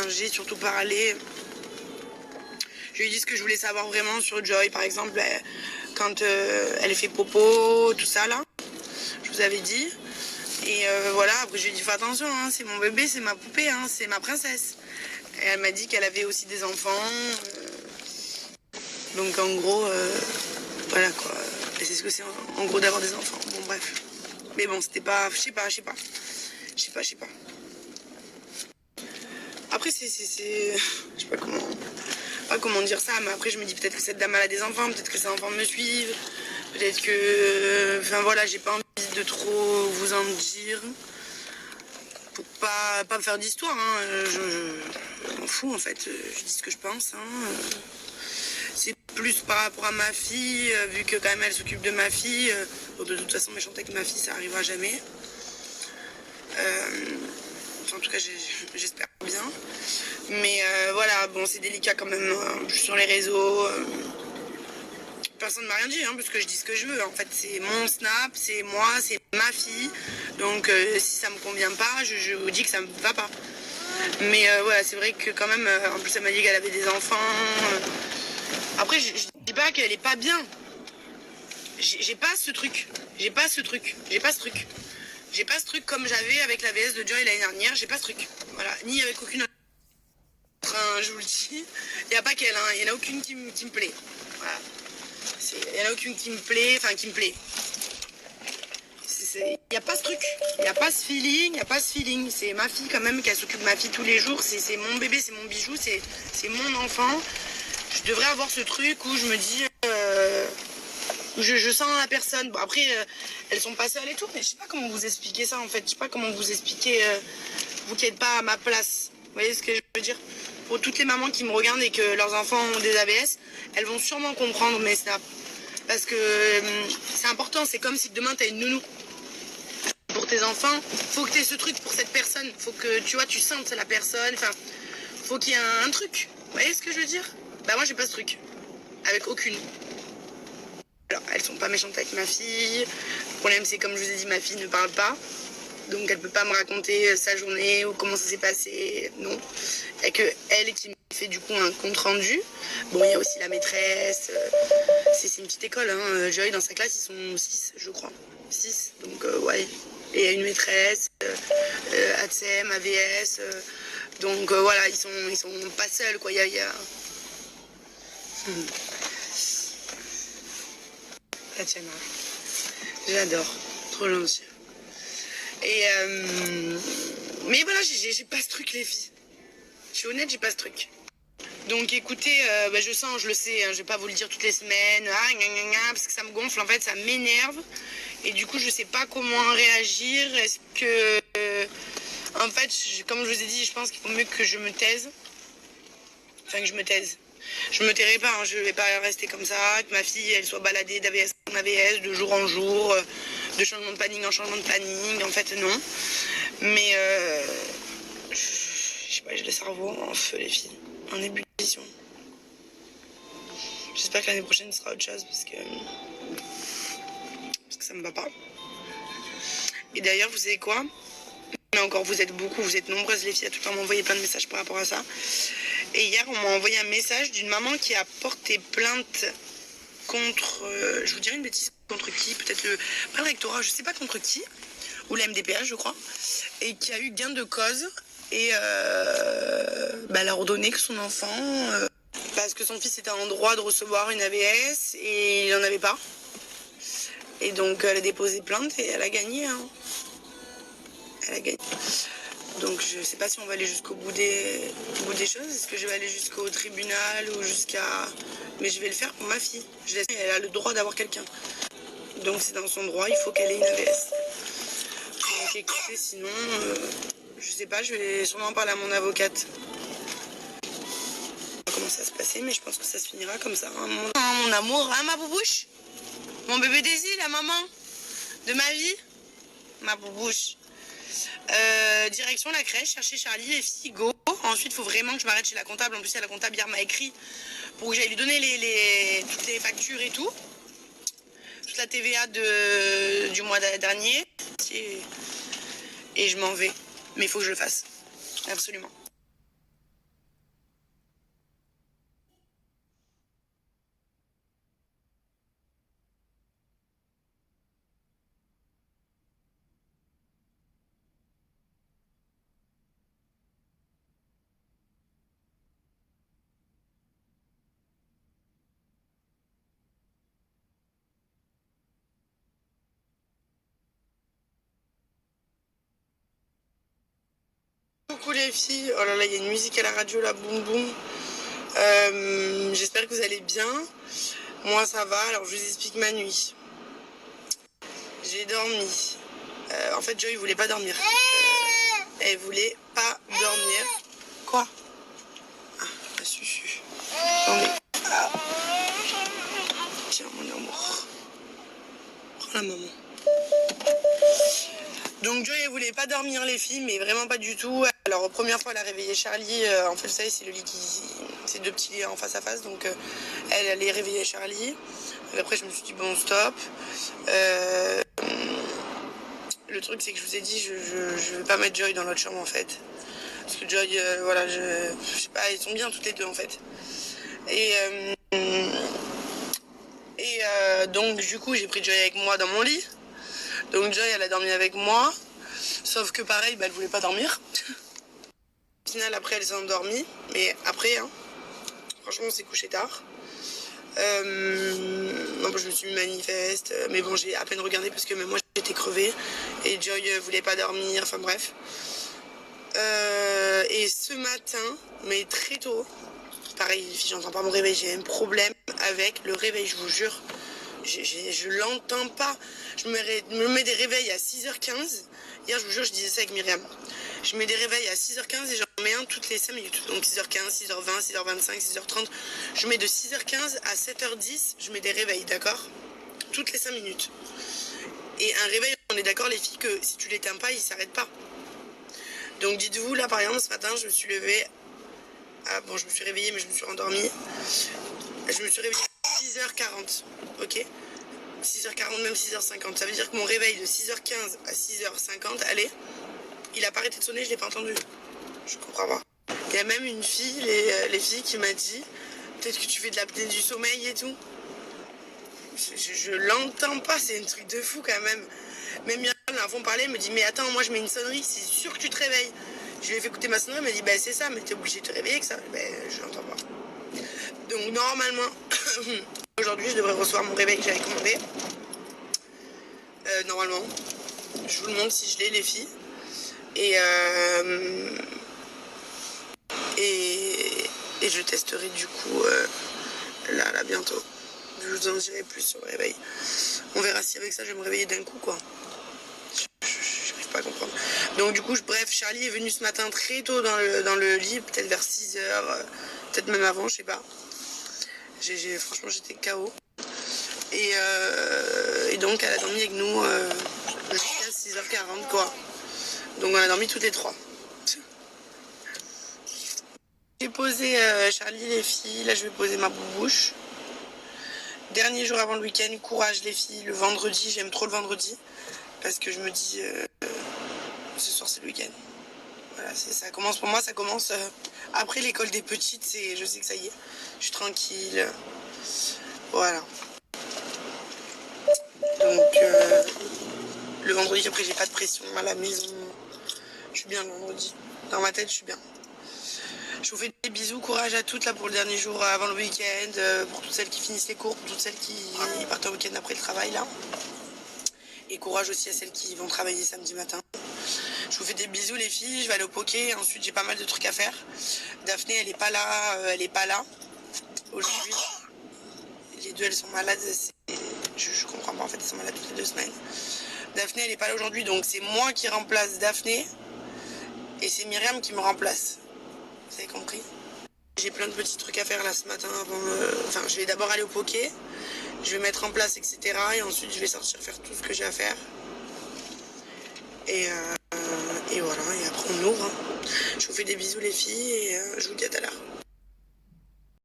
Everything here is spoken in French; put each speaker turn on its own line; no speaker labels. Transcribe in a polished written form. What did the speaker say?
j'ai surtout parlé. Je lui ai dit ce que je voulais savoir vraiment sur Joy, par exemple, quand elle fait popo, tout ça là. Je vous avais dit. Et voilà, après je lui ai dit fais attention, hein, c'est mon bébé, c'est ma poupée, hein, c'est ma princesse. Et elle m'a dit qu'elle avait aussi des enfants. Donc en gros, voilà quoi. Et c'est ce que c'est en gros d'avoir des enfants. Bon bref. Mais bon, c'était pas. Je sais pas. Après c'est. Je sais pas comment dire ça, mais après je me dis peut-être que cette dame elle a des enfants, peut-être que ses enfants me suivent, peut-être que. Enfin voilà, j'ai pas envie de trop vous en dire. Pour pas me faire d'histoire, hein. Je m'en fous en fait, je dis ce que je pense. Hein. C'est plus par rapport à ma fille, vu que quand même elle s'occupe de ma fille. Bon, de toute façon, méchante avec ma fille, ça arrivera jamais. Enfin, en tout cas, j'espère bien. Mais voilà, bon, c'est délicat quand même. Je suis sur les réseaux. Personne ne m'a rien dit, hein, parce que je dis ce que je veux. En fait, c'est mon Snap, c'est moi, c'est ma fille. Donc, si ça me convient pas, je vous dis que ça me va pas. Mais voilà, c'est vrai que quand même, en plus, elle m'a dit qu'elle avait des enfants. Après, je dis pas qu'elle est pas bien. J'ai pas ce truc. J'ai pas ce truc comme j'avais avec la VS de Joy l'année dernière. J'ai pas ce truc. Voilà, ni avec aucune autre. Je vous le dis. Il n'y a pas qu'elle, hein. Il n'y en a aucune qui me plaît. Voilà. Il n'y en a aucune qui me plaît. Enfin, qui me plaît. Il n'y a pas ce truc. Il n'y a pas ce feeling. C'est ma fille quand même qui s'occupe de ma fille tous les jours. C'est mon bébé, c'est mon bijou, c'est mon enfant. Je devrais avoir ce truc où je me dis... je sens la personne. Bon, après, elles sont pas seules et tout, mais je sais pas comment vous expliquer ça en fait. Je sais pas comment vous expliquer, vous qui n'êtes pas à ma place. Vous voyez ce que je veux dire? Pour toutes les mamans qui me regardent et que leurs enfants ont des AVS, elles vont sûrement comprendre mes snaps. Parce que c'est important, c'est comme si demain tu as une nounou. Pour tes enfants, faut que tu aies ce truc pour cette personne. Faut que tu vois, tu sentes la personne. Enfin, faut qu'il y ait un truc. Vous voyez ce que je veux dire? Bah moi j'ai pas ce truc. Avec aucune. Alors, elles sont pas méchantes avec ma fille. Le problème, c'est comme je vous ai dit, ma fille ne parle pas. Donc, elle peut pas me raconter sa journée ou comment ça s'est passé. Non. Il n'y a que elle qui me fait du coup un compte rendu. Bon, il y a aussi la maîtresse. C'est une petite école. Hein. Joy, dans sa classe, ils sont 6, je crois. 6. Donc, ouais. Et il y a une maîtresse, ATSEM, AVS. Donc, voilà, ils sont pas seuls, quoi. Il y a... Tatiana. J'adore. Trop gentil. Et mais voilà, j'ai pas ce truc, les filles. Je suis honnête, j'ai pas ce truc. Donc écoutez, je sens, je le sais, hein, je vais pas vous le dire toutes les semaines, parce que ça me gonfle, en fait, ça m'énerve. Et du coup, je sais pas comment réagir. Est-ce que... en fait, comme je vous ai dit, je pense qu'il faut mieux que je me taise. Enfin, que je me taise. Je me tairai pas, hein, je vais pas rester comme ça, que ma fille elle soit baladée d'AVS en AVS de jour en jour, de changement de planning en changement de planning, en fait non. Mais je sais pas, j'ai le cerveau en feu les filles, en ébullition. J'espère que l'année prochaine sera autre chose parce que ça me va pas. Et d'ailleurs vous savez quoi? Mais encore vous êtes beaucoup, vous êtes nombreuses les filles à tout le temps m'envoyer plein de messages par rapport à ça. Et hier, on m'a envoyé un message d'une maman qui a porté plainte contre, je vous dirais une bêtise, contre qui? Peut-être le prérectorat, je sais pas contre qui, ou la MDPH, je crois, et qui a eu gain de cause. Et elle a ordonné que son enfant, parce que son fils était en droit de recevoir une AVS, et il n'en avait pas. Et donc, elle a déposé plainte et elle a gagné. Hein. Elle a gagné. Donc je sais pas si on va aller jusqu'au bout des choses. Est-ce que je vais aller jusqu'au tribunal ou jusqu'à... Mais je vais le faire pour ma fille. Elle a le droit d'avoir quelqu'un. Donc c'est dans son droit, il faut qu'elle ait une AVS. Donc écoutez, sinon, je sais pas, je vais sûrement en parler à mon avocate. Comment ça va se passer, mais je pense que ça se finira comme ça. Hein. Mon amour, hein ma boubouche? Mon bébé Daisy, la maman de ma vie? Ma boubouche. Direction la crèche, chercher Charlie, les filles, go. Ensuite, il faut vraiment que je m'arrête chez la comptable. En plus, la comptable hier m'a écrit pour que j'aille lui donner toutes les factures et tout. Toute la TVA du mois dernier. Et je m'en vais. Mais il faut que je le fasse. Absolument. coucou les filles. Oh là là, il y a une musique à la radio là, boum boum. J'espère que vous allez bien. Moi ça va, alors je vous explique ma nuit. J'ai dormi. En fait Joy voulait pas dormir. Elle voulait pas dormir. Quoi? Ah, la susu. Attendez. Ah. Tiens mon amour. Prends la maman. Donc Joy elle voulait pas dormir les filles, mais vraiment pas du tout. Alors première fois elle a réveillé Charlie, en fait vous savez c'est le lit qui... c'est 2 petits lits en face à face, donc elle allait réveiller Charlie. Et après je me suis dit bon stop. Le truc c'est que je vous ai dit je vais pas mettre Joy dans l'autre chambre en fait. Parce que Joy, voilà, je sais pas, ils sont bien toutes les deux en fait. Donc du coup j'ai pris Joy avec moi dans mon lit. Donc Joy elle a dormi avec moi. Sauf que pareil, bah, elle voulait pas dormir. Au final après elle s'est endormie. Mais après, hein, franchement on s'est couché tard. Non, je me suis mis manifeste. Mais bon j'ai à peine regardé parce que même moi j'étais crevée. Et Joy voulait pas dormir, enfin bref. Et ce matin, mais très tôt, pareil les filles, j'entends pas mon réveil, j'ai un problème avec le réveil, je vous jure. Je l'entends pas. Je me mets des réveils à 6h15. Hier, je vous jure, je disais ça avec Myriam. Je mets des réveils à 6h15 et j'en mets un toutes les 5 minutes. Donc 6h15, 6h20, 6h25, 6h30. Je mets de 6h15 à 7h10, je mets des réveils, d'accord? Toutes les 5 minutes. Et un réveil, on est d'accord les filles, que si tu l'éteins pas, il s'arrête pas. Donc dites-vous, là par exemple, ce matin, je me suis levée. Ah bon, je me suis réveillée, mais je me suis rendormie. Je me suis réveillée à 6h40, ok? 6h40, même 6h50. Ça veut dire que mon réveil de 6h15 à 6h50, allez, il a pas arrêté de sonner, je l'ai pas entendu. Je comprends pas. Il y a même une fille, les filles, qui m'a dit, peut-être que tu fais de l'apnée du sommeil et tout. Je l'entends pas, c'est un truc de fou quand même. Même Myriam, la fois, on parlait, elle me dit, mais attends, moi je mets une sonnerie, c'est sûr que tu te réveilles. Je lui ai fait écouter ma sonnerie, elle m'a dit, bah c'est ça, mais t'es obligé de te réveiller que ça. Ben, je l'entends pas. Donc normalement, aujourd'hui, je devrais recevoir mon réveil que j'avais commandé. Normalement, je vous le montre si je l'ai, les filles. Et je testerai du coup là bientôt. Je vous en dirai plus sur le réveil. On verra si avec ça je vais me réveiller d'un coup quoi. Je n'arrive pas à comprendre. Donc du coup, bref, Charlie est venu ce matin très tôt dans le lit, peut-être vers 6h, peut-être même avant, je sais pas. Franchement, j'étais KO. Et donc, elle a dormi avec nous jusqu'à 6h40, quoi. Donc, on a dormi toutes les trois. J'ai posé Charlie, les filles. Là, je vais poser ma boubouche. Dernier jour avant le week-end, courage, les filles. Le vendredi, j'aime trop le vendredi. Parce que je me dis, ce soir, c'est le week-end. Voilà, ça commence pour moi, ça commence après l'école des petites. Je sais que ça y est, je suis tranquille. Voilà. Donc, le vendredi, après, j'ai pas de pression à la maison. Je suis bien le vendredi. Dans ma tête, je suis bien. Je vous fais des bisous, courage à toutes là pour le dernier jour avant le week-end, pour toutes celles qui finissent les cours, pour toutes celles qui partent au week-end après le travail là. Et courage aussi à celles qui vont travailler samedi matin. Je vous fais des bisous les filles, je vais aller au poké, ensuite j'ai pas mal de trucs à faire. Daphné elle est pas là aujourd'hui. Les deux elles sont malades, je comprends pas en fait, elles sont malades toutes les 2 semaines. Daphné elle est pas là aujourd'hui, donc c'est moi qui remplace Daphné et c'est Myriam qui me remplace. Vous avez compris? J'ai plein de petits trucs à faire là ce matin avant. Enfin, je vais d'abord aller au poké, je vais mettre en place, etc. Et ensuite, je vais sortir faire tout ce que j'ai à faire. Et voilà, et après on ouvre. Hein. Je vous fais des bisous les filles et je vous dis à tout à l'heure.